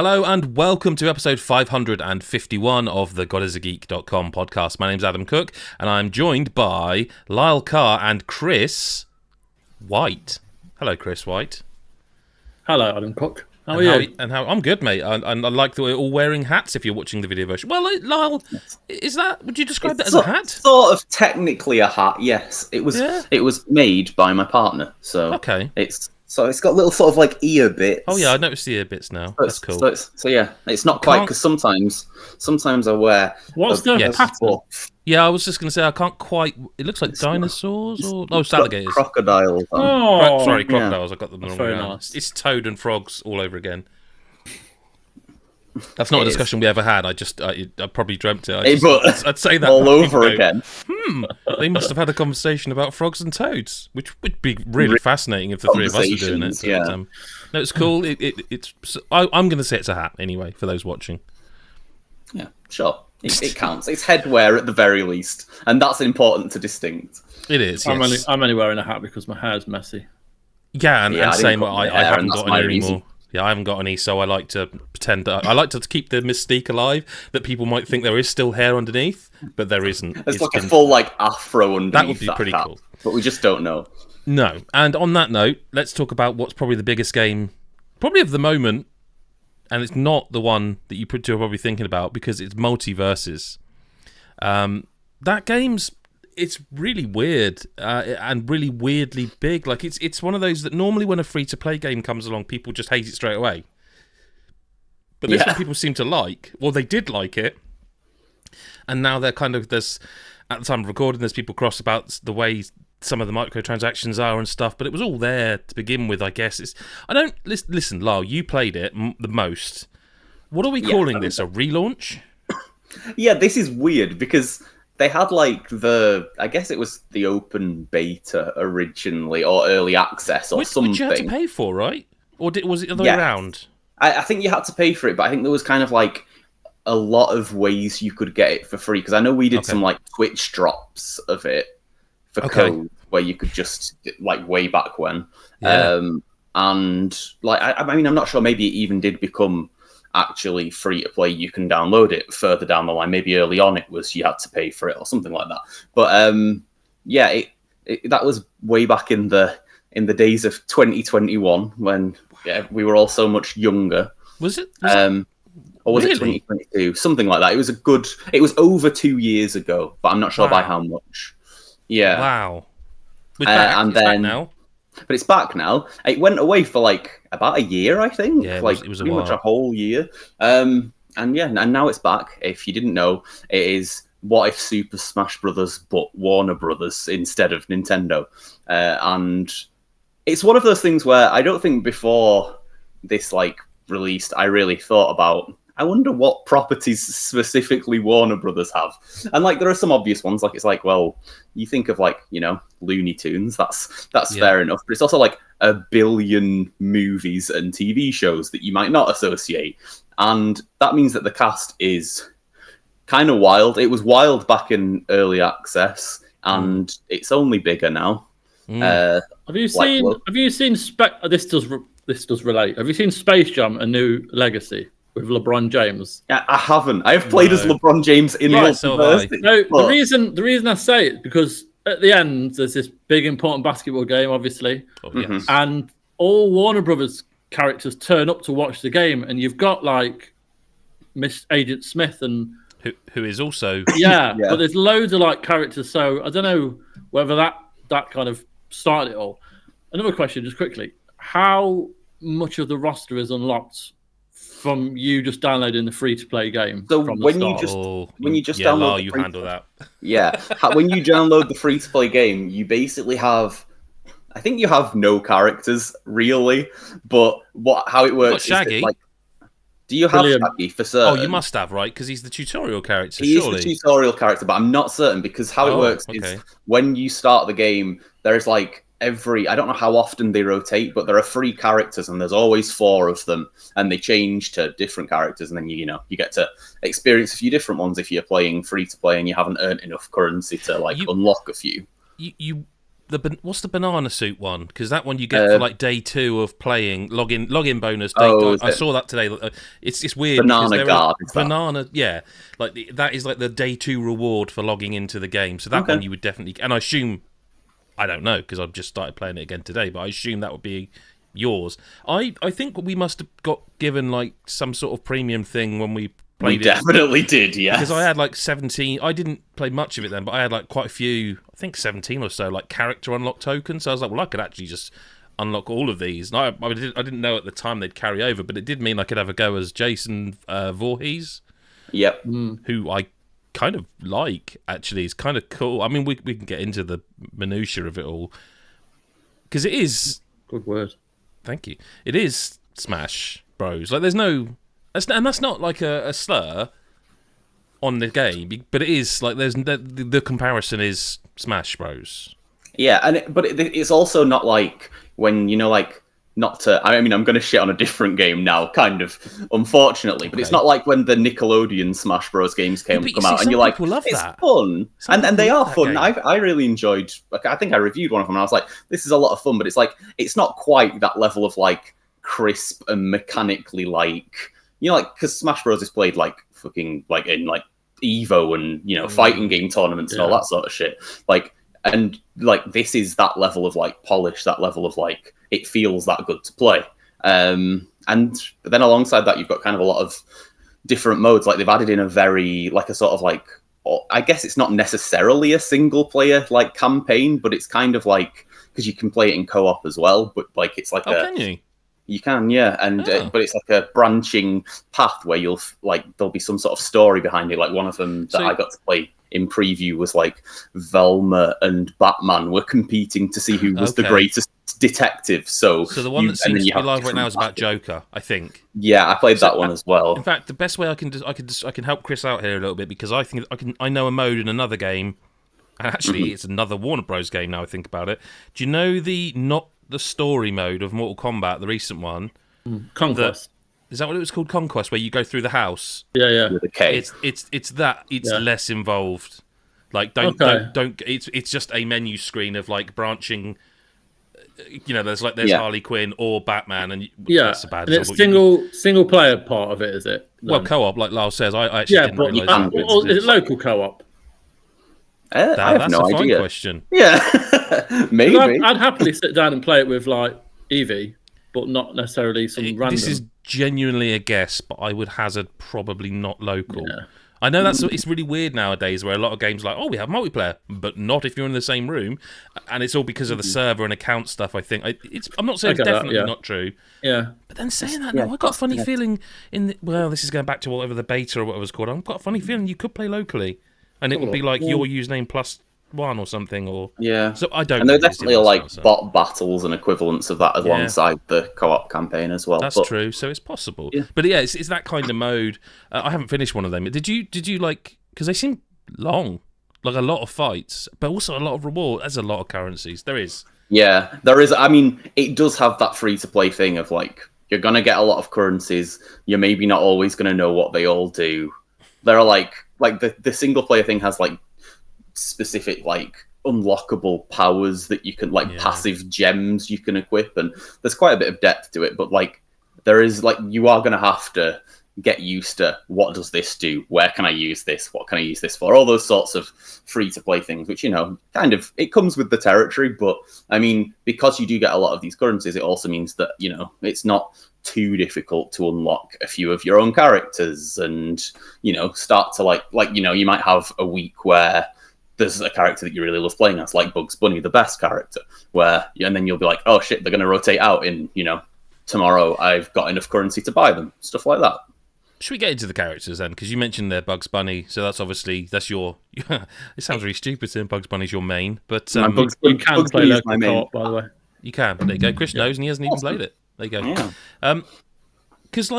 Hello and welcome to episode 551 of the GodIsAGeek.com podcast. My name's Adam Cook and I'm joined by Lyle Carr and Chris White. Hello, Chris White. Hello, Adam Cook. How are you? I'm good, mate. And I like that we're all wearing hats if you're watching the video version. Well, Lyle, would you describe that as a hat? Sort of technically a hat, yes. It was made by my partner, so okay. It's got little sort of like ear bits. Oh yeah, I noticed the ear bits now. That's cool. So yeah, it's not quite, because sometimes I wear. What's the pattern? Yeah, I was just going to say I can't quite. It looks like dinosaurs or it's alligators. Crocodiles. Crocodiles. I got them the wrong way around. Nice. It's toad and frogs all over again. That's not a discussion we ever had. I probably dreamt it. I'd say that all over again. They must have had a conversation about frogs and toads, which would be really fascinating if the three of us were doing it. Yeah. But, no, it's cool. I'm going to say it's a hat anyway for those watching. Yeah, sure. It counts. It's headwear at the very least, and that's important to distinct. It is. Yes. I'm only wearing a hat because my hair's messy. Yeah, and same. I haven't got any anymore. Yeah, I haven't got any, so I like to pretend that I like to keep the mystique alive, that people might think there is still hair underneath, but there isn't. There's a full afro underneath. That would be pretty cool. But we just don't know. No. And on that note, let's talk about what's probably the biggest game, probably of the moment, and it's not the one that you two are probably thinking about, because it's Multiversus. That game's... It's really weird and really weirdly big. Like it's one of those that normally when a free-to-play game comes along, people just hate it straight away. But this one people seem to like. Well, they did like it. And now they're at the time of recording, there's people cross about the way some of the microtransactions are and stuff, but it was all there to begin with, I guess. Listen, Lyle, you played it the most. What are we calling this? A relaunch? Yeah, this is weird because... They had I guess it was the open beta originally, or early access, or something. Which you had to pay for, right? Or was it the other way around? I think you had to pay for it, but I think there was kind of a lot of ways you could get it for free. Because I know we did some Twitch drops of it for code, where you could just way back when. Yeah. And I mean, I'm not sure. Maybe it even did become actually free to play. You can download it further down the line. Maybe early on it was you had to pay for it or something like that. But that was way back in the days of 2021 when we were all so much younger. Was it? Or was it 2022? Something like that. It was over 2 years ago, but I'm not sure by how much. Yeah. Wow. And then back now. But it's back now. It went away for about a year, I think. Yeah, it was pretty much a whole year. And now it's back. If you didn't know, it is What If Super Smash Brothers, but Warner Brothers instead of Nintendo. And it's one of those things where I don't think before this released, I really thought about, I wonder what properties specifically Warner Brothers have. And there are some obvious ones. Well, you think of Looney Tunes. That's fair enough. But it's also a billion movies and TV shows that you might not associate. And that means that the cast is kind of wild. It was wild back in early access, and it's only bigger now. Have you seen this does relate. Have you seen Space Jam: A New Legacy? With LeBron James. Yeah, I haven't. I have played as LeBron James in Multiversus. The reason I say it is because at the end there's this big important basketball game, obviously, and all Warner Brothers characters turn up to watch the game, and you've got Miss Agent Smith and who is also but there's loads of characters. So I don't know whether that kind of started it all. Another question, just quickly: how much of the roster is unlocked from you just downloading the free-to-play game? So when you just download, you handle that. Yeah, when you download the free-to-play game, you basically have, I think you have no characters really, but how it works is Shaggy. Do you have Shaggy for certain? Oh, you must have, right? Because he's the tutorial character. He is the tutorial character, but I'm not certain because how it works is when you start the game, there's I don't know how often they rotate, but there are 3 characters and there's always 4 of them, and they change to different characters, and then you get to experience a few different ones if you're playing free to play and you haven't earned enough currency to unlock a few. what's the banana suit one? Because that one you get for like day 2 of playing login bonus. I saw that today. It's weird. Banana guard. Banana, yeah. Like that is like the day 2 reward for logging into the game. So that one you would definitely. And I assume, I don't know because I've just started playing it again today, but I assume that would be yours. I think we must have got given like some sort of premium thing when we played it. Definitely did, yes. Because I had like 17. I didn't play much of it then, but I had like quite a few. I think 17 or so like character unlock tokens. So I was like, well, I could actually just unlock all of these. And I didn't know at the time they'd carry over, but it did mean I could have a go as Jason Voorhees. Yep. Who I kind of like. Actually, it's kind of cool. I mean, we can get into the minutiae of it all because it is good word. Thank you. It is Smash Bros. Like, there's no, and that's not like a slur on the game, but it is like there's the comparison is Smash Bros. Yeah, but it's also not like when like not to. I mean, I'm going to shit on a different game now, kind of, unfortunately. But it's not like when the Nickelodeon Smash Bros. Games come out, and you're like, it's fun, and they are fun. I really enjoyed. Like, I think I reviewed one of them, and I was like, this is a lot of fun. But it's like it's not quite that level of like crisp and mechanically like like because Smash Bros. Is played like fucking like in like Evo and fighting game tournaments and all that sort of shit. Like. And like this is that level of like polish, that level of like it feels that good to play. But then alongside that, you've got kind of a lot of different modes. Like they've added in a very like a sort of like I guess it's not necessarily a single player like campaign, but it's kind of like because you can play it in co-op as well. But like it's like can you? You can, yeah, and but it's like a branching path where you'll like there'll be some sort of story behind it. Like one of them that I got to play in preview was like Velma and Batman were competing to see who was the greatest detective. So the one that seems to be live right now is about Joker, I think. Yeah, I played that one as well. In fact, the best way I can help Chris out here a little bit because I think I know a mode in another game. Actually, it's another Warner Bros. Game now I think about it. Do you know not the story mode of Mortal Kombat, the recent one? Conquest. Is that what it was called? Conquest, where you go through the house. Yeah. With a K. It's less involved. Like don't. It's just a menu screen of like branching. There's Harley Quinn or Batman, and that's a bad. And it's single player part of it, is it? Well, co-op, like Lyle says. I actually didn't realise that. Or is it local co-op? That's a fine question. Yeah, maybe. I'd happily sit down and play it with like Evie, but not necessarily some random. This is genuinely a guess, but I would hazard probably not local. Yeah. I know it's really weird nowadays where a lot of games are like, we have multiplayer, but not if you're in the same room, and it's all because of the server and account stuff. I think I'm not saying it's definitely not true. Yeah, but then saying that, I got a funny feeling this is going back to whatever the beta or whatever it was called. I've got a funny feeling you could play locally, and it would be like your username +1 or something, or so I don't. And there are definitely like bot battles and equivalents of that alongside the co-op campaign as well. That's true. So it's possible. Yeah. But it's that kind of mode. I haven't finished one of them. Did you like? Because they seem long, like a lot of fights, but also a lot of reward. There's a lot of currencies. There is. Yeah, there is. I mean, it does have that free to play thing of like you're gonna get a lot of currencies. You're maybe not always gonna know what they all do. There are like the single player thing has like specific like unlockable powers that you can passive gems you can equip, and there's quite a bit of depth to it, but like there is like you are going to have to get used to what does this do, where can I use this, what can I use this for, all those sorts of free to play things, which kind of it comes with the territory. But I mean, because you do get a lot of these currencies, it also means that it's not too difficult to unlock a few of your own characters and start to like you might have a week where there's a character that you really love playing as, like Bugs Bunny, the best character, and then you'll be like, oh shit, they're going to rotate out in, tomorrow I've got enough currency to buy them, stuff like that. Should we get into the characters then? Because you mentioned there Bugs Bunny, so that's your. It sounds really stupid saying Bugs Bunny's your main, but you can play local co-op, by the way. You can, but there you go. Chris knows, and he hasn't even played it. There you go. Yeah. Because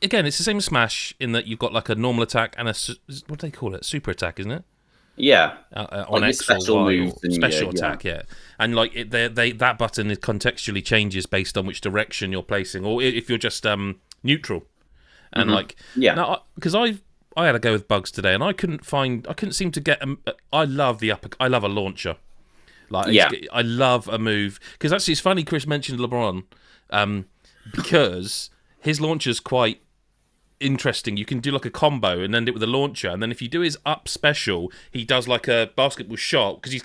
again, it's the same as Smash in that you've got like a normal attack and what do they call it? Super attack, isn't it? Yeah, on X or Y, special attack, and like that button contextually changes based on which direction you're placing, or if you're just neutral, and now because I had a go with Bugs today, and I couldn't seem to get. I love a launcher, I love a move because actually it's funny. Chris mentioned LeBron because his launcher's quite interesting. You can do like a combo and end it with a launcher, and then if you do his up special, he does like a basketball shot because he's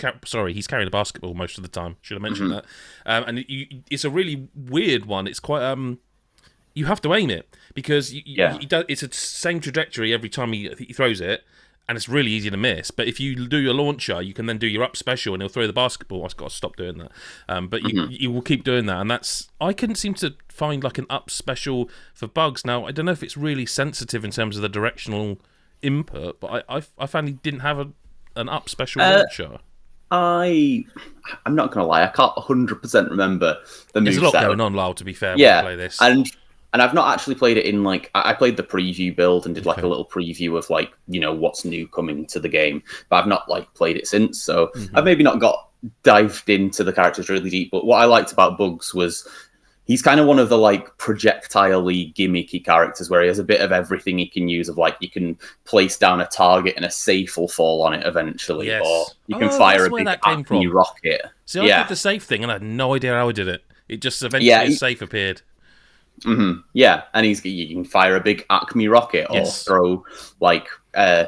carrying a basketball most of the time. Should have mentioned that. And it's a really weird one. It's quite you have to aim it because it's a same trajectory every time he throws it. And it's really easy to miss. But if you do your launcher, you can then do your up special and he'll throw the basketball. I've got to stop doing that. But you will keep doing that. And I couldn't seem to find like an up special for bugs. Now, I don't know if it's really sensitive in terms of the directional input, but I found he didn't have an up special launcher. I'm not going to lie. I can't 100% remember the moveset. There's a lot going on, Lyle, to be fair, when you play this. And I've not actually played it in like I played the preview build and did like a little preview of like what's new coming to the game, but I've not like played it since, so I've maybe not got dived into the characters really deep. But what I liked about Bugs was he's kind of one of the like projectile-y gimmicky characters where he has a bit of everything he can use. Of like you can place down a target and a safe will fall on it eventually, or you can fire a big acme rocket. See, I did the safe thing and I had no idea how I did it. It just eventually a safe appeared. Yeah, and you can fire a big acme rocket or throw like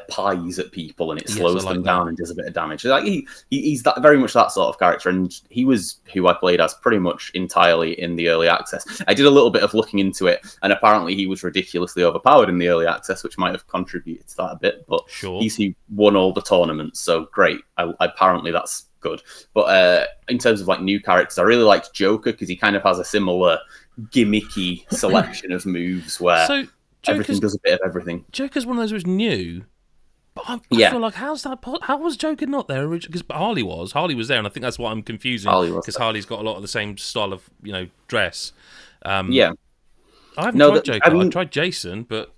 pies at people, and it slows them down and does a bit of damage. Like he's that very much that sort of character, and he was who I played as pretty much entirely in the early access. I did a little bit of looking into it, and apparently he was ridiculously overpowered in the early access, which might have contributed to that a bit. But he's who won all the tournaments, so great. Apparently that's good. But in terms of like new characters, I really liked Joker because he kind of has a similar gimmicky selection of moves where everything does a bit of everything. Joker's one of those who's new, but I feel like how was Joker not there originally? Because Harley was there, and I think that's what I'm confusing because Harley's got a lot of the same style of dress. I haven't tried Joker. I've tried Jason, but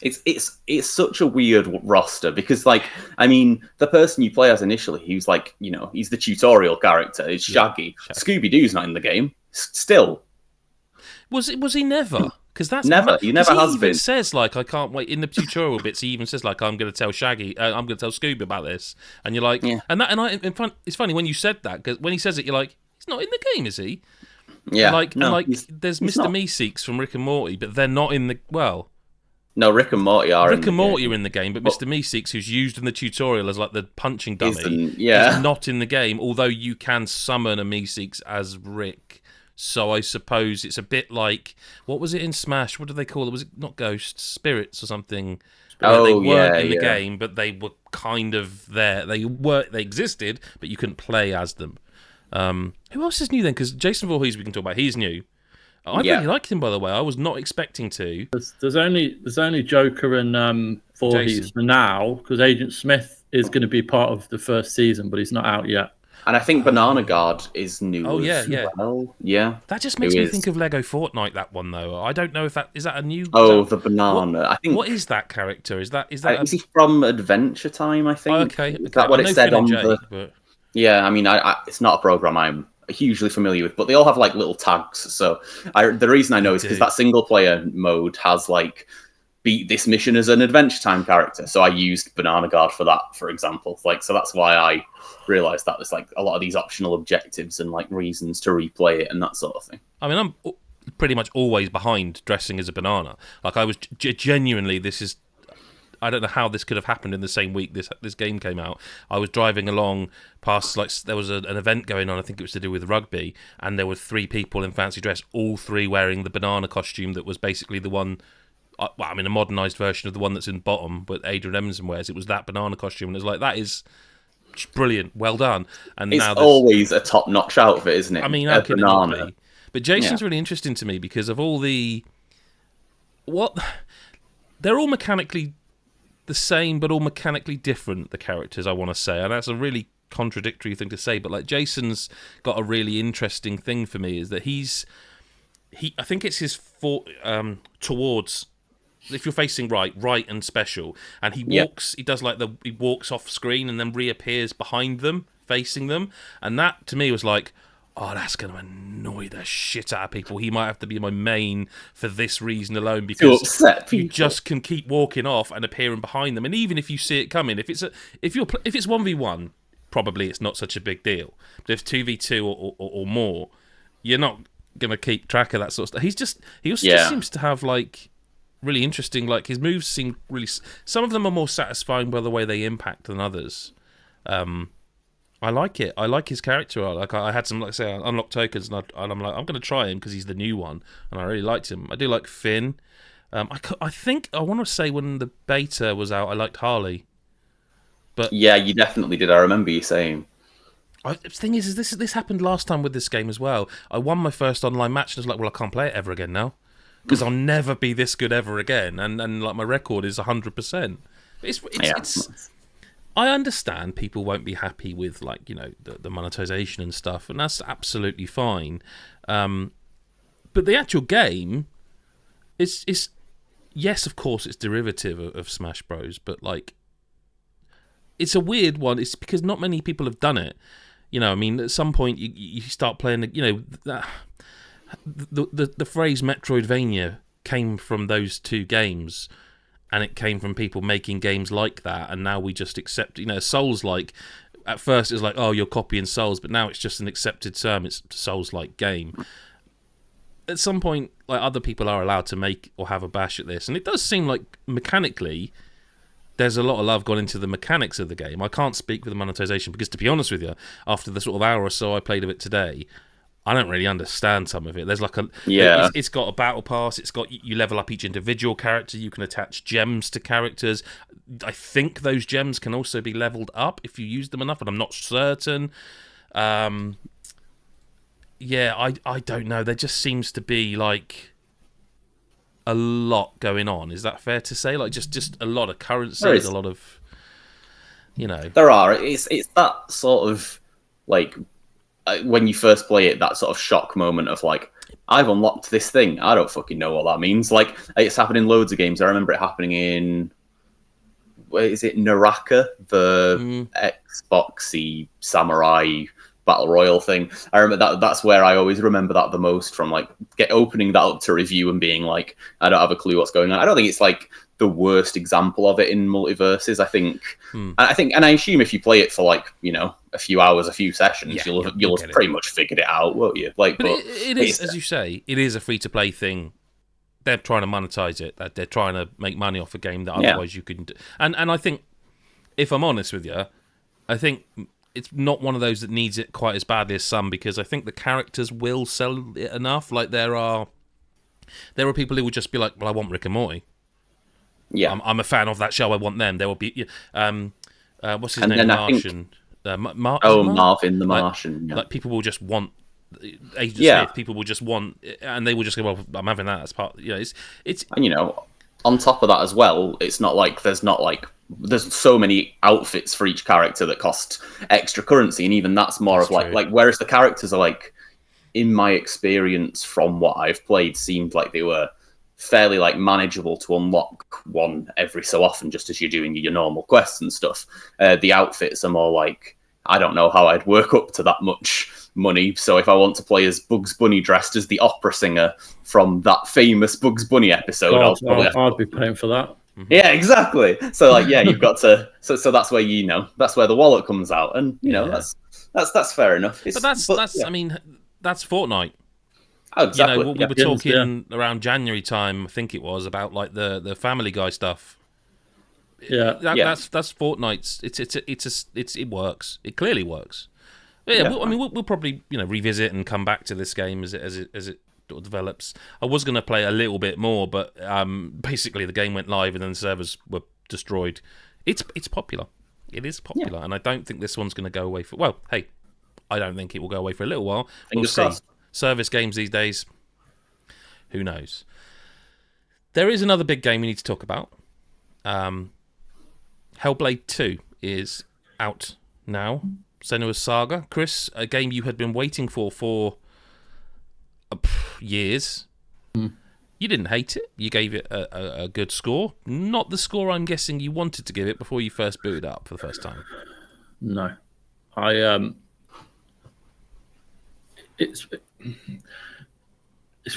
it's such a weird roster because the person you play as initially, he's like he's the tutorial character. It's Shaggy. Scooby Doo's not in the game still. Was he never? Because that's never. He never has been. He says I can't wait in the tutorial bits. He even says I'm going to tell Shaggy, I'm going to tell Scooby about this, and you're like, it's funny when you said that because when he says it, you're like, he's not in the game, is he? Yeah. There's Mr. Meeseeks from Rick and Morty, but they're not in the No, Rick and Morty are. Rick and Morty are in the game, but Mr. Meeseeks, who's used in the tutorial as like the punching dummy, is not in the game. Although you can summon a Meeseeks as Rick. So I suppose it's a bit like, what was it in Smash? What do they call it? Was it not ghosts, spirits or something? They weren't in the game, but they were kind of there. They existed, but you couldn't play as them. Who else is new then? Because Jason Voorhees we can talk about. He's new. I really liked him, by the way. I was not expecting to. There's only Joker and Voorhees for now because Agent Smith is going to be part of the first season, but he's not out yet. And I think Banana Guard is new. Oh yeah. Well. Yeah. That just makes me think of Lego Fortnite. That one though. I don't know if is that a new. Oh, the banana. I think. What is that character? Is that? Is he from Adventure Time? I think. Okay. Is that what it said on the? But... Yeah, I mean, it's not a program I'm hugely familiar with, but they all have like little tags. So the reason I know is because that single player mode has beat this mission as an Adventure Time character. So I used Banana Guard for that, for example. So that's why I realised that there's a lot of these optional objectives and reasons to replay it and that sort of thing. I mean, I'm pretty much always behind dressing as a banana. I was genuinely, I don't know how this could have happened in the same week this game came out. I was driving along past, there was an event going on, I think it was to do with rugby, and there were 3 people in fancy dress, all 3 wearing the banana costume that was basically the one, a modernised version of the one that's in bottom, but Adrian Emerson wears. It was that banana costume, and it was that is brilliant, well done. And it's always a top-notch outfit, isn't it? I mean, how can it not be? But Jason's really interesting to me because of all they're all mechanically the same, but all mechanically different, the characters, I want to say. And that's a really contradictory thing to say, but Jason's got a really interesting thing for me, is that I think it's his towards, if you're facing right and special, and he walks, he does he walks off screen and then reappears behind them, facing them, and that to me was that's going to annoy the shit out of people. He might have to be my main for this reason alone, because you just can keep walking off and appearing behind them, and even if you see it coming, if it's 1v1, probably it's not such a big deal. But if 2v2 or more, you're not going to keep track of that sort of stuff. He also just seems to have like really interesting, like his moves seem really, some of them are more satisfying by the way they impact than others. I like it. I like his character. I had some, like I say, unlocked tokens, and I'm like, I'm going to try him because he's the new one, and I really liked him. I do like Finn. I think I want to say when the beta was out, I liked Harley. But yeah, you definitely did. I remember you saying. The thing is this happened last time with this game as well. I won my first online match and I was like, well, I can't play it ever again now because I'll never be this good ever again. And like my record is 100%. It's I understand people won't be happy with like, you know, the monetization and stuff, and that's absolutely fine. But the actual game is yes, of course, it's derivative of Smash Bros. But like, it's a weird one. It's because not many people have done it. You know, I mean, at some point you start playing. You know, the phrase Metroidvania came from those two games, and it came from people making games like that. And now we just accept. You know, Souls-like. At first, it was like, oh, you're copying Souls, but now it's just an accepted term. It's a Souls-like game. At some point, like other people are allowed to make or have a bash at this, and it does seem like mechanically, there's a lot of love gone into the mechanics of the game. I can't speak for the monetization because, to be honest with you, after the sort of hour or so I played of it today, I don't really understand some of it. There's like it's got a battle pass. It's got, you level up each individual character. You can attach gems to characters. I think those gems can also be leveled up if you use them enough, but I'm not certain. Yeah, I don't know. There just seems to be like a lot going on. Is that fair to say? Like just a lot of currency, a lot of, you know. There are. It's that sort of like when you first play it, that sort of shock moment of like, I've unlocked this thing. I don't fucking know what that means. Like, it's happened in loads of games. I remember it happening in, where is it, Naraka, the Xboxy samurai battle royal thing. I remember that's where I always remember that the most, from like opening that up to review and being like, I don't have a clue what's going on. I don't think it's like the worst example of it in Multiversus. I think, and I assume if you play it for like, you know, a few hours, a few sessions, you'll have pretty much figured it out, won't you? Like, but it is, as you say, it is a free to play thing. They're trying to monetize it. They're trying to make money off a game that otherwise you couldn't. And I think, if I'm honest with you, I think it's not one of those that needs it quite as badly as some, because I think the characters will sell it enough. Like there are people who would just be like, well, I want Rick and Morty. Yeah, I'm a fan of that show. I want them. There will be what's his name? Martian. Marvin the Martian. Like people will just want Agent Smith. People will just want, and they will just go, well, I'm having that as part. You know, it's and you know, on top of that as well, it's not like there's so many outfits for each character that cost extra currency, and even that's more of like whereas the characters are like, in my experience from what I've played, seemed like they were fairly like manageable to unlock one every so often, just as you're doing your normal quests and stuff. The outfits are more like, I don't know how I'd work up to that much money. So if I want to play as Bugs Bunny dressed as the opera singer from that famous Bugs Bunny episode, I'd be paying for that. Yeah, exactly. So like, yeah, you've got to. So that's where that's where the wallet comes out, and you know that's fair enough. I mean, that's Fortnite. Oh, exactly. You know, we were talking around January time, I think it was, about like the Family Guy stuff. Yeah, that's Fortnite's. It works. It clearly works. Yeah, we'll probably revisit and come back to this game as it develops. I was going to play a little bit more, but basically the game went live and then the servers were destroyed. It's popular. It is popular, and I don't think this one's going to go away for. Well, hey, I don't think it will go away for a little while. We'll see. Service games these days, who knows? There is another big game we need to talk about. Hellblade 2 is out now. Senua's Saga. Chris, a game you had been waiting for years. You didn't hate it. You gave it a good score. Not the score I'm guessing you wanted to give it before you first booted up for the first time. No. It's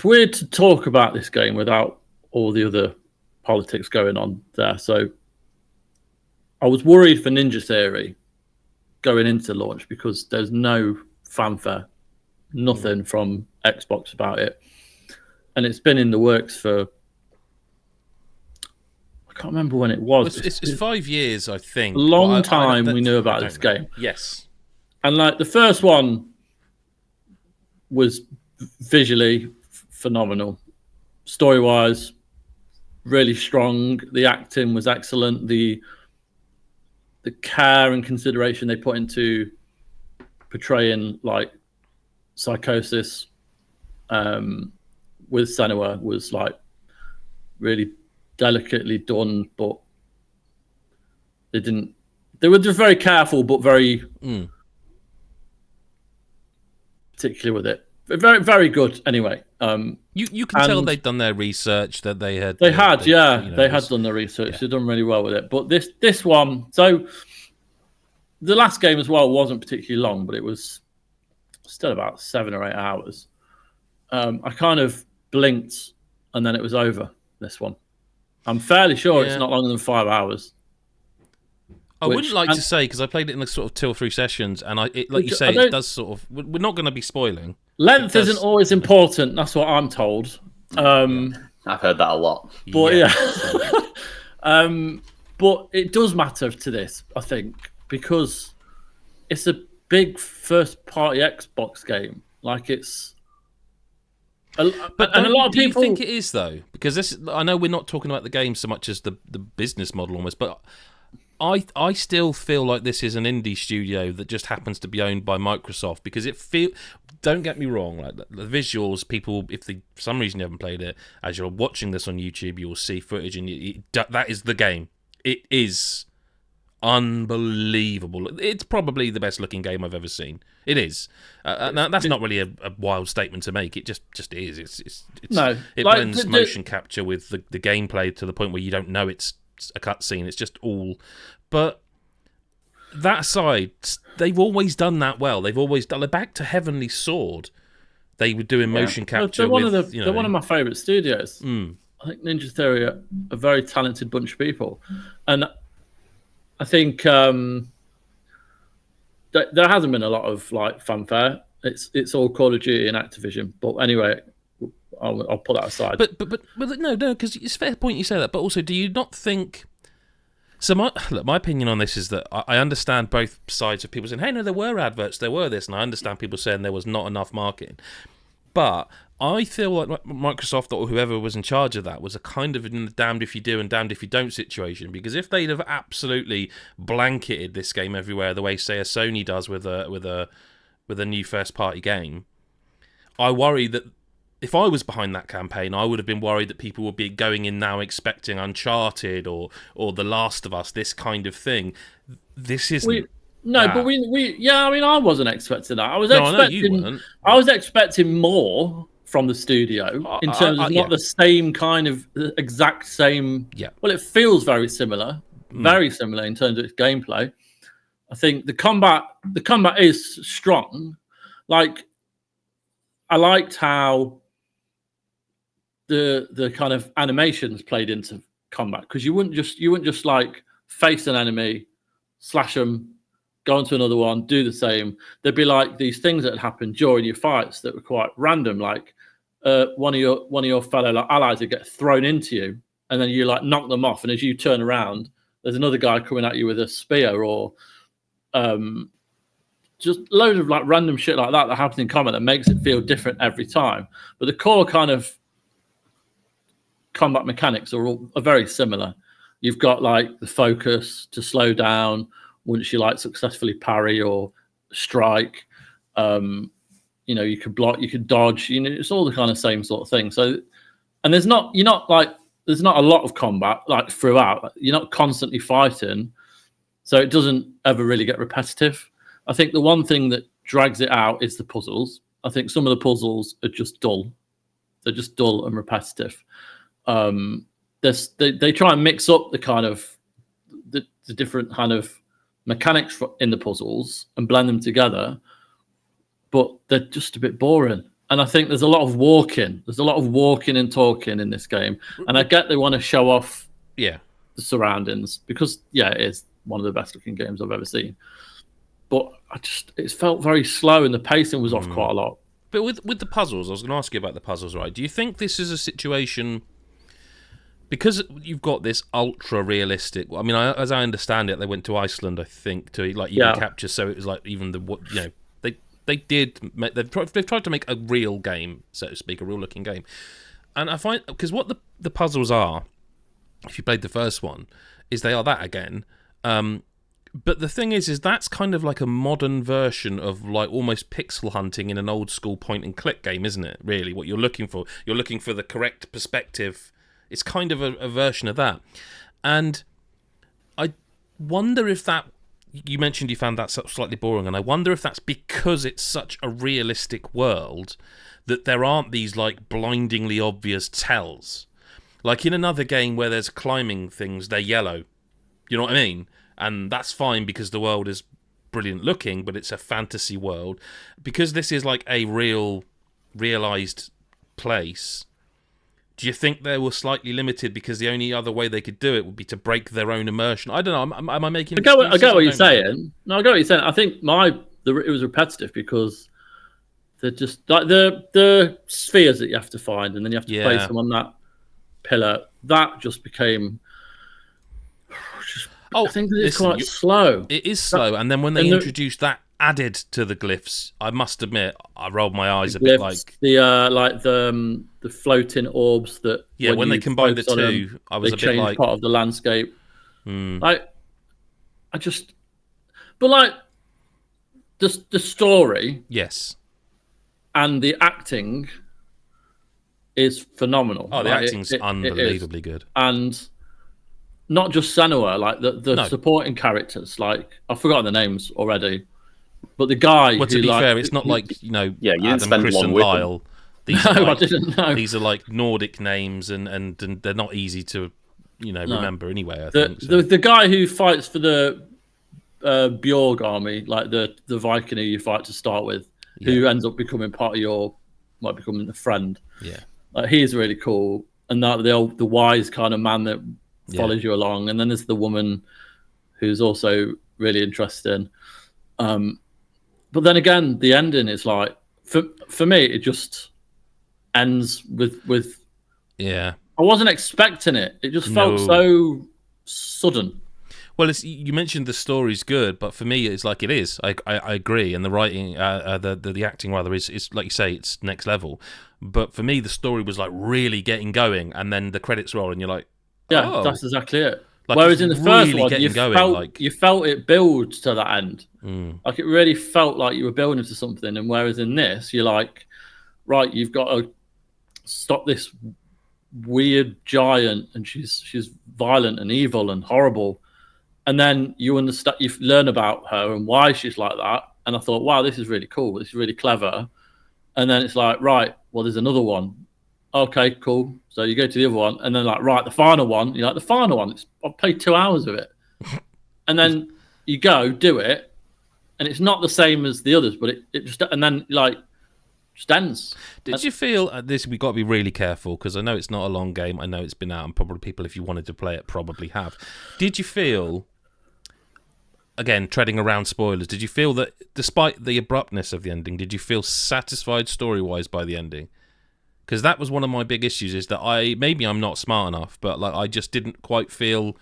weird to talk about this game without all the other politics going on there. So I was worried for Ninja Theory going into launch because there's no fanfare, nothing from Xbox about it, and it's been in the works for. I can't remember when it was. It's 5 years, I think. A long time we knew about this game. Yes. And like the first one was visually phenomenal. Story-wise, really strong. The acting was excellent. The care and consideration they put into portraying like psychosis with Senua was like really delicately done, but they were just very careful but very particular with it. Very, very good anyway. You can tell they'd done their research, that they had they had done their research. They've done really well with it. But this one, so the last game as well wasn't particularly long, but it was still about 7 or 8 hours. I kind of blinked and then it was over. This one, I'm fairly sure it's not longer than 5 hours. I wouldn't like to say, because I played it in sort of 2 or 3 sessions, and like you say, it does sort of. We're not going to be spoiling. Length isn't always important. That's what I'm told. I've heard that a lot. But but it does matter to this, I think, because it's a big first-party Xbox game. Like it's. But a lot of people think it is though, because this. I know we're not talking about the game so much as the business model almost, but. I still feel like this is an indie studio that just happens to be owned by Microsoft, because don't get me wrong, like the visuals, people, if for some reason you haven't played it, as you're watching this on YouTube, you will see footage, and that is the game. It is unbelievable. It's probably the best looking game I've ever seen. It is. Now, that's not really a wild statement to make. It just is. It blends motion capture with the gameplay to the point where you don't know it's a cutscene. It's just all. But that aside, they've always done that well. They've always done. Back to Heavenly Sword, they were doing motion capture. They're one of my favourite studios. I think Ninja Theory are a very talented bunch of people, and I think there hasn't been a lot of like fanfare. It's all Call of Duty and Activision. But anyway, I'll put that aside. But no, because it's a fair point you say that. But also, do you not think? So my opinion on this is that I understand both sides of people saying, "Hey, no, there were adverts, there were this," and I understand people saying there was not enough marketing. But I feel like Microsoft or whoever was in charge of that was a kind of damned if you do and damned if you don't situation. Because if they'd have absolutely blanketed this game everywhere the way, say, a Sony does with a new first party game, I worry that. If I was behind that campaign, I would have been worried that people would be going in now expecting Uncharted or The Last of Us, this kind of thing. This isn't. But I wasn't expecting that. I was expecting more from the studio in terms of not the same kind of exact same. Yeah. Well, it feels very similar in terms of its gameplay. I think the combat is strong. Like, I liked how the kind of animations played into combat, because you wouldn't just like face an enemy, slash them, go into another one, do the same. There'd be like these things that happen during your fights that were quite random, like one of your fellow like allies would get thrown into you, and then you like knock them off, and as you turn around, there's another guy coming at you with a spear, or just loads of like random shit like that happens in combat that makes it feel different every time. But the core kind of combat mechanics are very similar. You've got like the focus to slow down once you like successfully parry or strike. You could block, you could dodge. It's all the kind of same sort of thing. So, and there's not a lot of combat like throughout. You're not constantly fighting, so it doesn't ever really get repetitive. I think the one thing that drags it out is the puzzles. I think some of the puzzles are just dull. They're just dull and repetitive. They try and mix up the kind of the different kind of mechanics in the puzzles and blend them together, but they're just a bit boring. And I think there's a lot of walking. There's a lot of walking and talking in this game, and I get they want to show off the surroundings because it is one of the best looking games I've ever seen. but it felt very slow, and the pacing was off quite a lot. But with the puzzles, I was going to ask you about the puzzles, right? Do you think this is a situation, because you've got this ultra realistic? I mean, as I understand it, they went to Iceland, I think, to like even capture. So it was like even they've tried to make a real game, so to speak, a real looking game. And I find, because what the puzzles are, if you played the first one, is they are that again. But the thing is that's kind of like a modern version of like almost pixel hunting in an old school point and click game, isn't it? Really, what you're looking for. You're looking for the correct perspective. It's kind of a version of that. And I wonder if that, you mentioned you found that slightly boring, and I wonder if that's because it's such a realistic world that there aren't these like blindingly obvious tells. Like in another game where there's climbing things, they're yellow. You know what I mean? And that's fine because the world is brilliant looking, but it's a fantasy world. Because this is like a realised place, do you think they were slightly limited because the only other way they could do it would be to break their own immersion? I don't know. Am I making excuses? I get what you're saying. No, I get what you're saying. I think it was repetitive because they're just like the spheres that you have to find, and then you have to place them on that pillar. That just became... I think it's quite slow. It is slow, and then when they introduced that added to the glyphs, I must admit, I rolled my eyes a bit like the floating orbs that when they combined the two, I was a bit like part of the landscape. But like the story, yes, and the acting is phenomenal. Oh, the acting's unbelievably good, and not just Senua, like the supporting characters. Like I've forgotten the names already, but the guy. Well, to be fair, it's not like you Adam, didn't spend Chris, long and with Lyle. These I didn't know. These are like Nordic names, and they're not easy to remember anyway. I think the guy who fights for the Bjorg army, like the Viking who you fight to start with, who ends up becoming part of might become a friend. Yeah, he's really cool, and that the wise kind of man that follows you along, and then there's the woman who's also really interesting. But then again, the ending is like for me, it just ends with I wasn't expecting it. It just felt so sudden. Well, you mentioned the story's good, but for me, it's like it is. I agree, and the writing, the acting rather is like you say, it's next level. But for me, the story was like really getting going, and then the credits roll, and you're like, yeah, that's exactly it. Like, whereas in the first one, you felt it build to that end. Like it really felt like you were building to something. And whereas in this, you're like, right, you've got to stop this weird giant, and she's violent and evil and horrible. And then you understand, you learn about her and why she's like that. And I thought, wow, this is really cool. This is really clever. And then it's like, right, well, there's another one. Okay, cool. So you go to the other one, and then like, right, the final one. You're like, the final one. I've played 2 hours of it, and then you go do it, and it's not the same as the others, but it just, and then like just ends. Did you feel this? We got to be really careful because I know it's not a long game. I know it's been out, and probably people, if you wanted to play it, probably have. Did you feel, again, treading around spoilers? Did you feel that, despite the abruptness of the ending, did you feel satisfied story-wise by the ending? Because that was one of my big issues, is that maybe I'm not smart enough, but like I just didn't quite feel...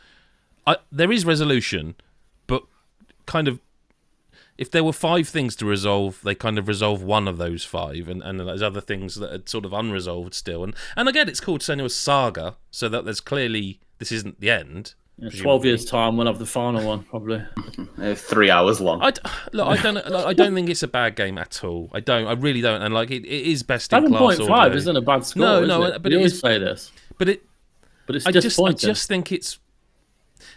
there is resolution, but kind of, if there were 5 things to resolve, they kind of resolve one of those 5, and there's other things that are sort of unresolved still. And again, it's called Senua's Saga, so that there's clearly, this isn't the end. In 12 years' time, we'll have the final one, probably. 3 hours long. I don't think it's a bad game at all. I really don't. And like, it is best in class. 7.5 isn't a bad score. No, but you always say this. But it's disappointing. I just think it's.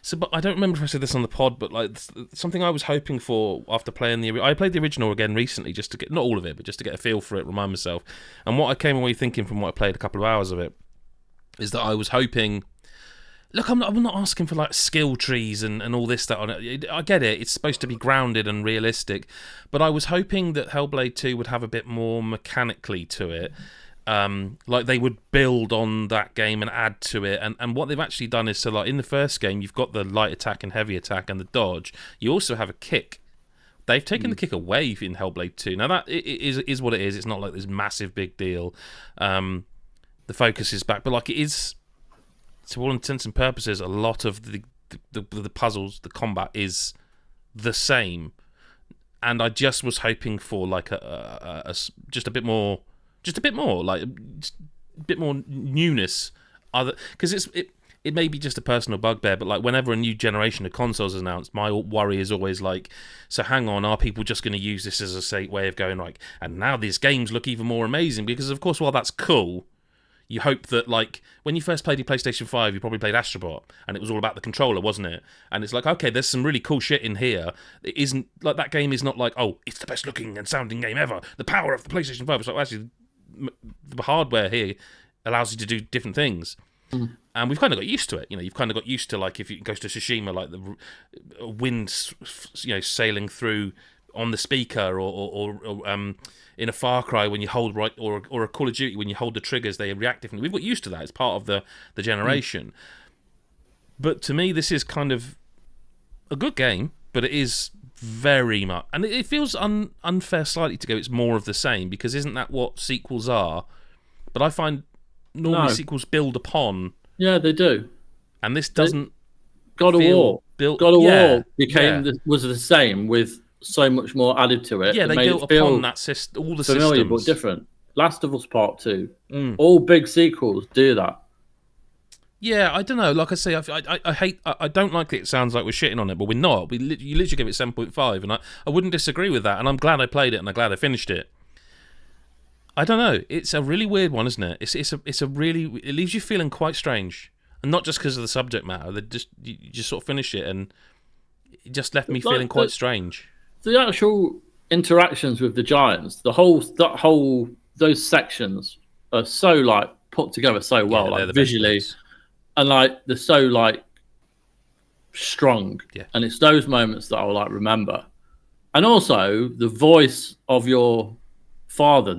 So, but I don't remember if I said this on the pod, but like something I was hoping for after playing I played the original again recently, just to get, not all of it, but just to get a feel for it, remind myself. And what I came away thinking from what I played a couple of hours of it is that I was hoping. Look, I'm not asking for like skill trees and all this stuff. I get it. It's supposed to be grounded and realistic, but I was hoping that Hellblade 2 would have a bit more mechanically to it. Like they would build on that game and add to it. And what they've actually done is, so like in the first game, you've got the light attack and heavy attack and the dodge. You also have a kick, They've taken the kick away in Hellblade 2. Now that is what it is. It's not like this massive big deal. The focus is back, but like it is, to all intents and purposes, a lot of the puzzles, the combat is the same. And I just was hoping for like just a bit more, like just a bit more newness. Because it may be just a personal bugbear, but like whenever a new generation of consoles is announced, my worry is always like, so hang on, are people just going to use this as a safe way of going like, and now these games look even more amazing? Because of course, while that's cool, you hope that like when you first played your PlayStation 5, you probably played Astrobot, and it was all about the controller, wasn't it? And it's like, okay, there's some really cool shit in here. It isn't like that game is not like, oh, it's the best looking and sounding game ever. The power of the PlayStation 5. It's like, actually, the hardware here allows you to do different things. And we've kind of got used to it. You know, you've kind of got used to, like, if you go to Tsushima, like the wind, sailing through on the speaker, or in a Far Cry when you hold right, or a Call of Duty when you hold the triggers, they react differently. We've got used to that. It's part of the generation. But to me, this is kind of a good game, but it is very much, and it feels unfair slightly to go, it's more of the same, because isn't that what sequels are? But I find normally sequels build upon. Yeah, they do. And this doesn't. God of War. God of War was the same with so much more added to it. Yeah, they built upon that system, all the familiar systems. But different. Last of Us Part 2. All big sequels do that. Yeah, I don't know. Like I say, I don't like that it sounds like we're shitting on it, but we're not. You literally give it 7.5, and I wouldn't disagree with that. And I'm glad I played it, and I'm glad I finished it. I don't know. It's a really weird one, isn't it? It's a really, it leaves you feeling quite strange, and not just because of the subject matter. You just sort of finish it, and it just left me feeling quite strange. The actual interactions with the giants, those sections are so like put together so well, like visually, and like they're so like strong. Yeah. And it's those moments that I'll like remember, and also the voice of your father,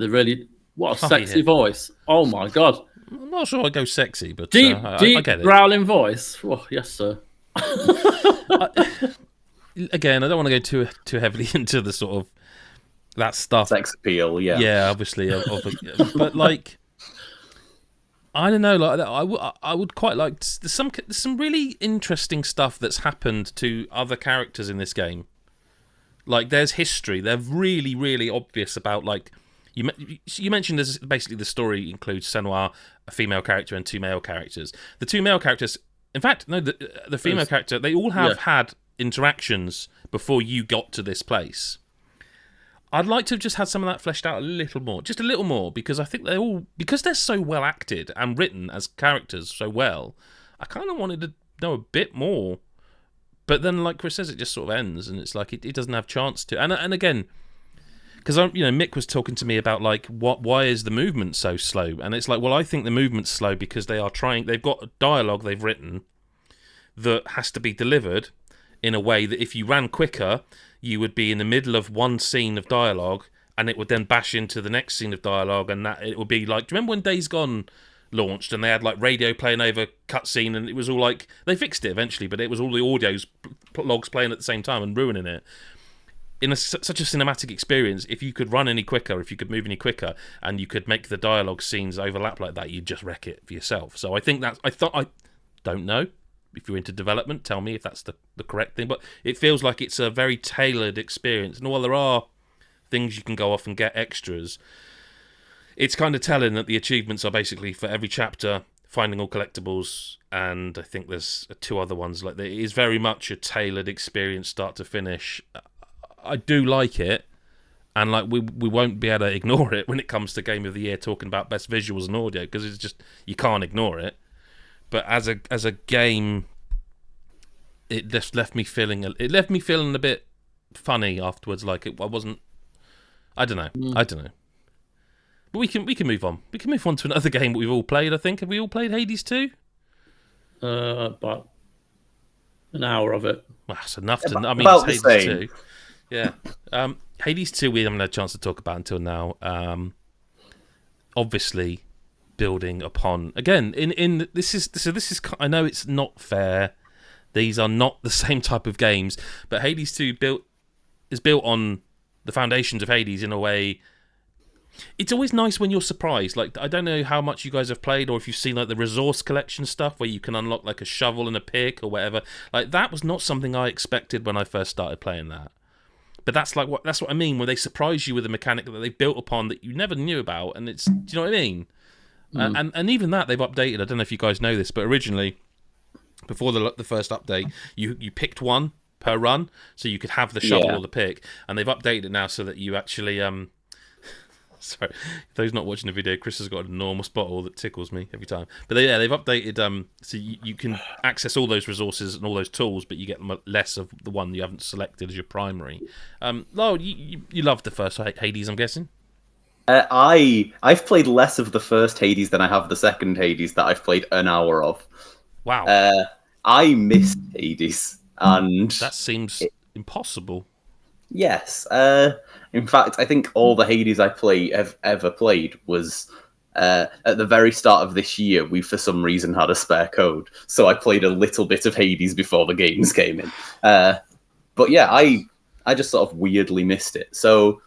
what a sexy voice. Oh my god. I'm not sure I'd go sexy, but deep I get it. growling voice. Oh, yes, sir. Again, I don't want to go too heavily into the sort of that stuff. Sex appeal, yeah. Yeah, obviously. But like, I don't know. Like, I would quite like. There's some really interesting stuff that's happened to other characters in this game. Like, there's history. They're really, really obvious about, like, you mentioned there's basically the story includes Senua, a female character, and two male characters. The two male characters, in fact, no, the female character, they all have had interactions before you got to this place. I'd like to have just had some of that fleshed out a little more, just a little more, because I think because they're so well acted and written as characters so well, I kind of wanted to know a bit more. But then, like Chris says, it just sort of ends, and it's like it doesn't have chance to. And again, because Mick was talking to me about like why is the movement so slow, and it's like, well, I think the movement's slow because they've got a dialogue they've written that has to be delivered in a way that if you ran quicker, you would be in the middle of one scene of dialogue, and it would then bash into the next scene of dialogue, and that it would be like, do you remember when Days Gone launched and they had like radio playing over cutscene, and it was all like, they fixed it eventually, but it was all the audios logs playing at the same time and ruining it. In such a cinematic experience, if you could run any quicker, if you could move any quicker, and you could make the dialogue scenes overlap like that, you'd just wreck it for yourself. So I think I don't know if you're into development, tell me if that's the correct thing, but it feels like it's a very tailored experience. And while there are things you can go off and get extras, it's kind of telling that the achievements are basically for every chapter, finding all collectibles, and I think there's two other ones. Like, it is very much a tailored experience, start to finish. I do like it, and like we won't be able to ignore it when it comes to Game of the Year, talking about best visuals and audio, because it's just, you can't ignore it. But as a game, it just left me feeling a bit funny afterwards. Like, I wasn't. I don't know. But we can move on. We can move on to another game that we've all played, I think. Have we all played Hades 2? About an hour of it. Well, that's enough to... I mean, it's Hades 2. Yeah. Hades 2 we haven't had a chance to talk about until now. Obviously, building upon... Again, this is... I know it's not fair. These are not the same type of games. But Hades 2 built is built on the foundations of Hades in a way. It's always nice when you're surprised. Like, I don't know how much you guys have played, or if you've seen like the resource collection stuff where you can unlock like a shovel and a pick or whatever. Like, that was not something I expected when I first started playing that. But that's what I mean when they surprise you with a mechanic that they built upon that you never knew about, and it's, do you know what I mean? And even that they've updated. I don't know if you guys know this, but originally, before the first update, you picked one per run, so you could have the shovel or the pick, and they've updated it now so that you actually sorry, those not watching the video, Chris has got an enormous bottle that tickles me every time. But they've updated so you can access all those resources and all those tools, but you get less of the one you haven't selected as your primary. Lyle, you loved the first Hades, I'm guessing? I've played less of the first Hades than I have the second Hades that I've played an hour of. Wow. I missed Hades, and that seems impossible. Yes. In fact, I think all the Hades I have ever played was at the very start of this year. We, for some reason, had a spare code, so I played a little bit of Hades before the games came in. But yeah, I just sort of weirdly missed it. So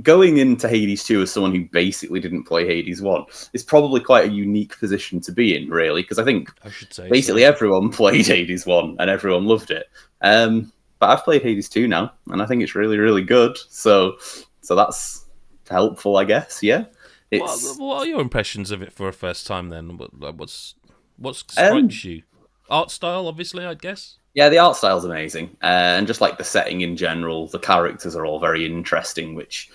going into Hades 2 as someone who basically didn't play Hades 1 is probably quite a unique position to be in, really, because I think basically everyone played Hades 1 and everyone loved it. But I've played Hades 2 now, and I think it's really, really good. So that's helpful, I guess. Yeah. What are your impressions of it for a first time then? What strikes you? Art style, obviously, I'd guess. Yeah, the art style's amazing, and just like the setting in general, the characters are all very interesting, which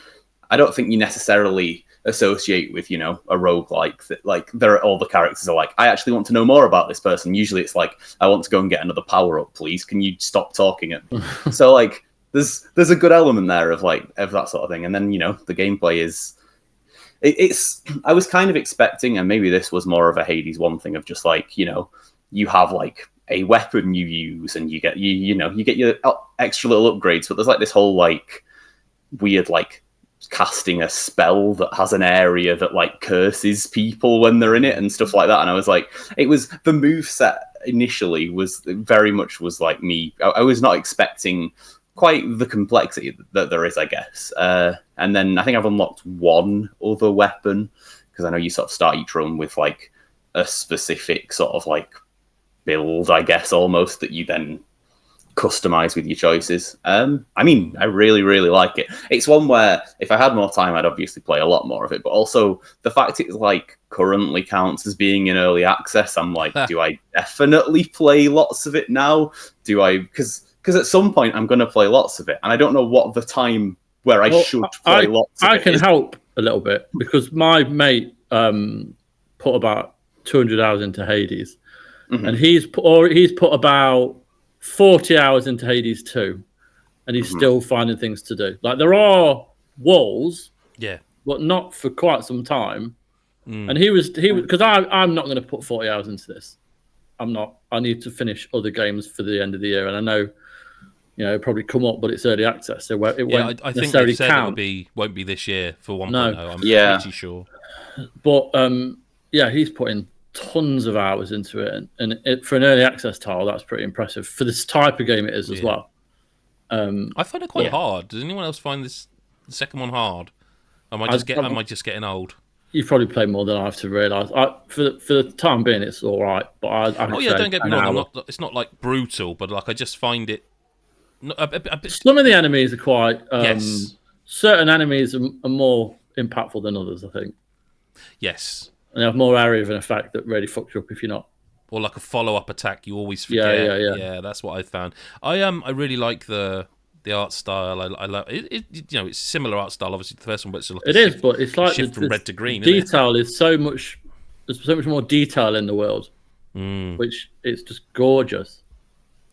I don't think you necessarily associate with, a roguelike. That like all the characters are like, I actually want to know more about this person. Usually it's like, I want to go and get another power up, please. Can you stop talking at me? So like there's a good element there of that sort of thing. And then, the gameplay is it's I was kind of expecting, and maybe this was more of a Hades 1 thing of just like, you have like a weapon you use and you get you get your extra little upgrades, but there's like this whole like weird like casting a spell that has an area that like curses people when they're in it and stuff like that. And I was like, it was the move set initially was very much was like me. I was not expecting quite the complexity that there is, I guess. And then I think I've unlocked one other weapon, because I know you sort of start each run with like a specific sort of like build, I guess, almost, that you then customize with your choices. I mean, I really, really like it. It's one where if I had more time, I'd obviously play a lot more of it. But also the fact it's like currently counts as being in early access, I'm like, do I definitely play lots of it now? Do I? Because at some point I'm going to play lots of it, and I don't know what the time where I should play lots of it. I can help a little bit, because my mate put about 200 hours into Hades, and he's put about 40 hours into Hades 2, and he's still finding things to do. Like, there are walls, but not for quite some time. And he was because I'm not going to put 40 hours into this. I'm not. I need to finish other games for the end of the year, and I know, it'll probably come up, but it's early access, so it won't I think they said it won't be this year for 1.0. No. I'm pretty sure. But he's putting tons of hours into it, and for an early access title, that's pretty impressive for this type of game. It is as well. I find it quite hard. Does anyone else find the second one hard? Am I just getting old? You've probably played more than I have to realise. For the time being, it's all right. But don't get me wrong. It's not like brutal, but like I just find it. A bit... Some of the enemies are quite. Certain enemies are more impactful than others, I think. Yes. And they have more area of an effect that really fucks you up if you're not. Or like a follow-up attack, you always forget. Yeah, that's what I found. I really like the art style. I love it. It's similar art style, obviously, to the first one, but it's like but it's like shift from red to green. Detail is so much. There's so much more detail in the world, which it's just gorgeous.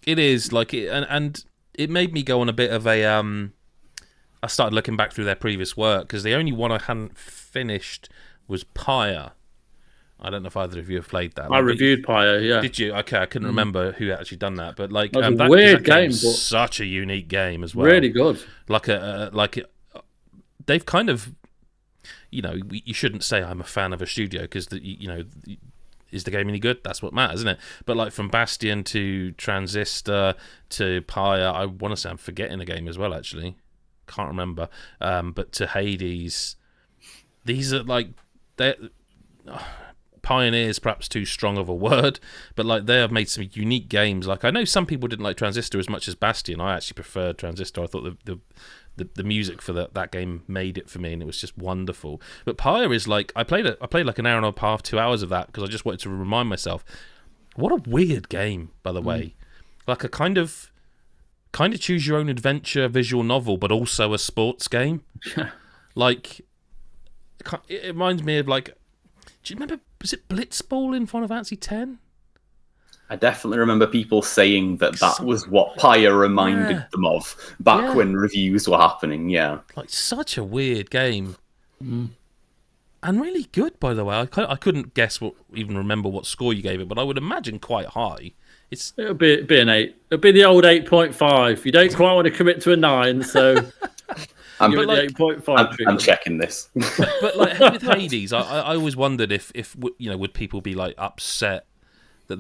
It is like it, and it made me go on a bit of a. I started looking back through their previous work, because the only one I hadn't finished was Pyre. I don't know if either of you have played that. I reviewed Pyre, yeah. Did you? Okay, I couldn't remember who had actually done that, but like that was a weird game, but such a unique game as well. Really good. They've kind of, you shouldn't say I'm a fan of a studio, because is the game any good? That's what matters, isn't it? But like from Bastion to Transistor to Pyre, I want to say I'm forgetting a game as well, actually. can't remember. But to Hades, these are like they're pioneers, perhaps too strong of a word, but like they have made some unique games. Like I know some people didn't like Transistor as much as Bastion. I actually preferred Transistor. I thought the music for that game made it for me, and it was just wonderful. But Pyre is like I played like an hour and a half, 2 hours of that because I just wanted to remind myself. What a weird game, by the way. Like a kind of choose your own adventure visual novel, but also a sports game. Like it reminds me of like. Do you remember? Was it Blitzball in Final Fantasy X? I definitely remember people saying that was what Pyre reminded them of back when reviews were happening. Yeah, like such a weird game, and really good. By the way, I couldn't even remember what score you gave it, but I would imagine quite high. It'll be an 8. It'll be the old 8.5. You don't quite want to commit to a 9, so. I'm checking this. But like with Hades, I always wondered if would people be like upset that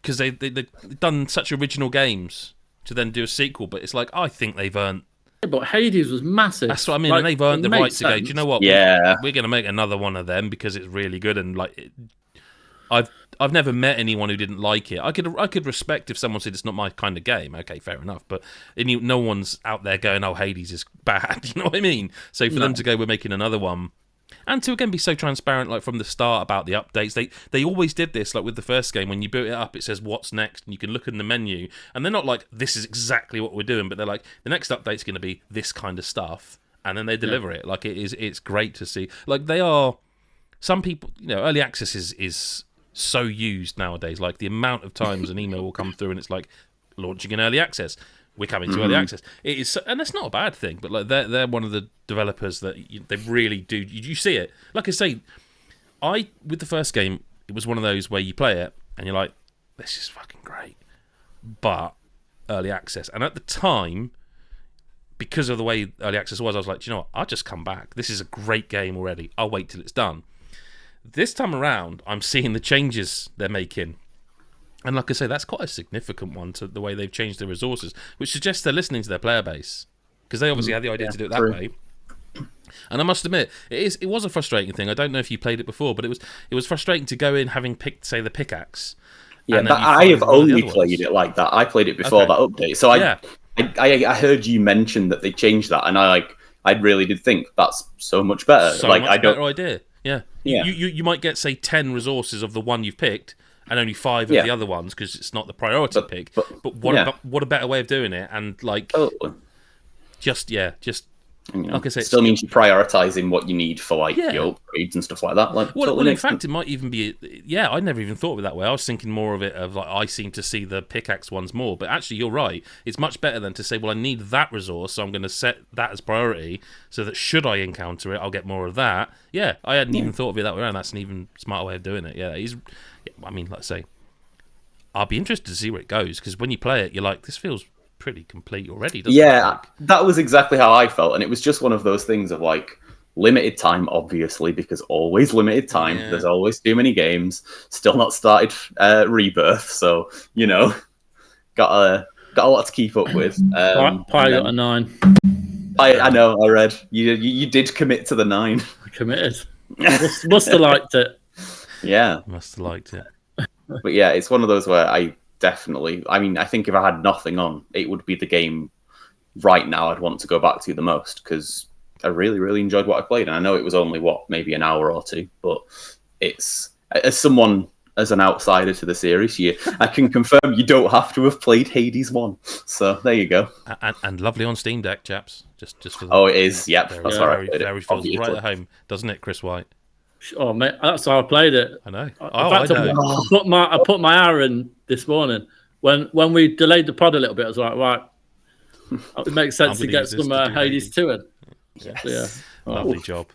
because they've done such original games to then do a sequel, but it's like I think they've earned. Yeah, but Hades was massive. That's what I mean, and they've earned the right to go. Do you know what? Yeah, we're going to make another one of them because it's really good, and like I've never met anyone who didn't like it. I could respect if someone said it's not my kind of game. Okay, fair enough. But no one's out there going, "Oh, Hades is bad." You know what I mean? So for them to go, we're making another one, and to again be so transparent, like from the start about the updates. They always did this. Like with the first game, when you boot it up, it says what's next, and you can look in the menu, and they're not like this is exactly what we're doing, but they're like the next update's going to be this kind of stuff, and then they deliver it. Like it's great to see. Like they are. Some people, early access is so used nowadays. Like the amount of times an email will come through and it's like launching in early access. We're coming to early access. It is, and that's not a bad thing. But like they're one of the developers that they really do. You see it. Like I say, with the first game, it was one of those where you play it and you're like, this is fucking great. But early access, and at the time, because of the way early access was, I was like, do you know what? I'll just come back. This is a great game already. I'll wait till it's done. This time around, I'm seeing the changes they're making. And like I say, that's quite a significant one to the way they've changed their resources, which suggests they're listening to their player base. Because they obviously had the idea to do it that way. And I must admit, it was a frustrating thing. I don't know if you played it before, but it was frustrating to go in having picked, say, the pickaxe. Yeah, but I have only played it like that. I played it before that update. So I heard you mention that they changed that, and I really did think that's so much better. Better idea. Yeah. You might get, say, 10 resources of the one you've picked and only 5 of the other ones because it's not the priority pick. But what a better way of doing it. And, like, just like I said, still means you're prioritising what you need for, like, your upgrades and stuff like that. Like, well, in fact, it might even be... Yeah, I never even thought of it that way. I was thinking more of it of, like, I seem to see the pickaxe ones more. But actually, you're right. It's much better than to say, well, I need that resource, so I'm going to set that as priority so that should I encounter it, I'll get more of that. Yeah, I hadn't even thought of it that way around. That's an even smarter way of doing it. Yeah, I mean, let's say, I'll be interested to see where it goes, because when you play it, you're like, this feels pretty complete already, doesn't it? Yeah, that was exactly how I felt, and it was just one of those things of like limited time, obviously, because always limited time. There's always too many games. Still not started Rebirth, so got a lot to keep up with. Pi got a 9. I know. I read you did commit to the 9. I committed. Must have liked it. Yeah, must have liked it. But yeah, it's one of those where I think if I had nothing on, it would be the game right now I'd want to go back to the most, because I really, really enjoyed what I played. And I know it was only, maybe an hour or two, but it's, as an outsider to the series, I can confirm you don't have to have played Hades 1. So there you go. And lovely on Steam Deck, chaps. Just for the, it is. Yep, that's right. Very feels right at home, doesn't it, Chris White? Oh, mate, that's how I played it. I know. In fact, I put my hour in this morning. When we delayed the pod a little bit, I was like, right, it makes sense to get some Hades 2 in. Yes. So, yeah. Lovely job.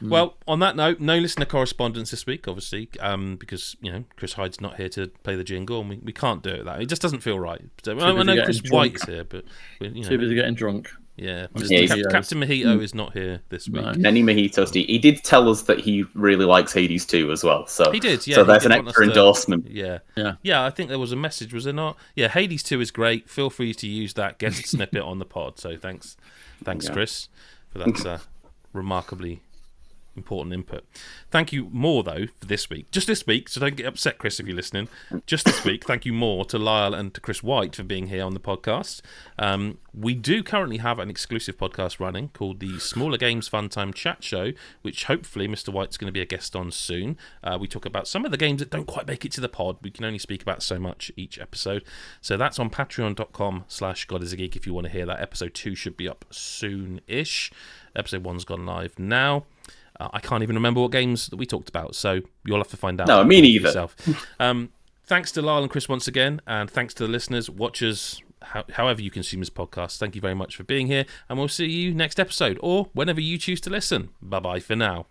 Well, on that note, no listener correspondence this week, obviously, because Chris Hyde's not here to play the jingle, and we can't do it. It just doesn't feel right. So, I know Chris White's here, but too busy getting drunk. Yeah, Captain Mojito is not here this week. No. Many mojitos. He did tell us that he really likes Hades 2 as well. So he did. Yeah, so there's an extra endorsement. Yeah. I think there was a message, was there not? Yeah, Hades 2 is great. Feel free to use that guest snippet on the pod. So thanks Thanks, Chris, for that remarkably important input. Thank you more, though, for this week. Just this week, so don't get upset, Chris, if you're listening. Just this week, thank you more to Lyle and to Chris White for being here on the podcast. We do currently have an exclusive podcast running called the Smaller Games Fun Time Chat Show, which hopefully Mr. White's going to be a guest on soon. We talk about some of the games that don't quite make it to the pod. We can only speak about so much each episode. So that's on patreon.com/GodIsAGeek if you want to hear that. Episode 2 should be up soon-ish. Episode 1's gone live now. I can't even remember what games that we talked about, so you'll have to find out. No, me neither. Yourself. Thanks to Lyle and Chris once again, and thanks to the listeners, watchers, however you consume this podcast. Thank you very much for being here, and we'll see you next episode, or whenever you choose to listen. Bye-bye for now.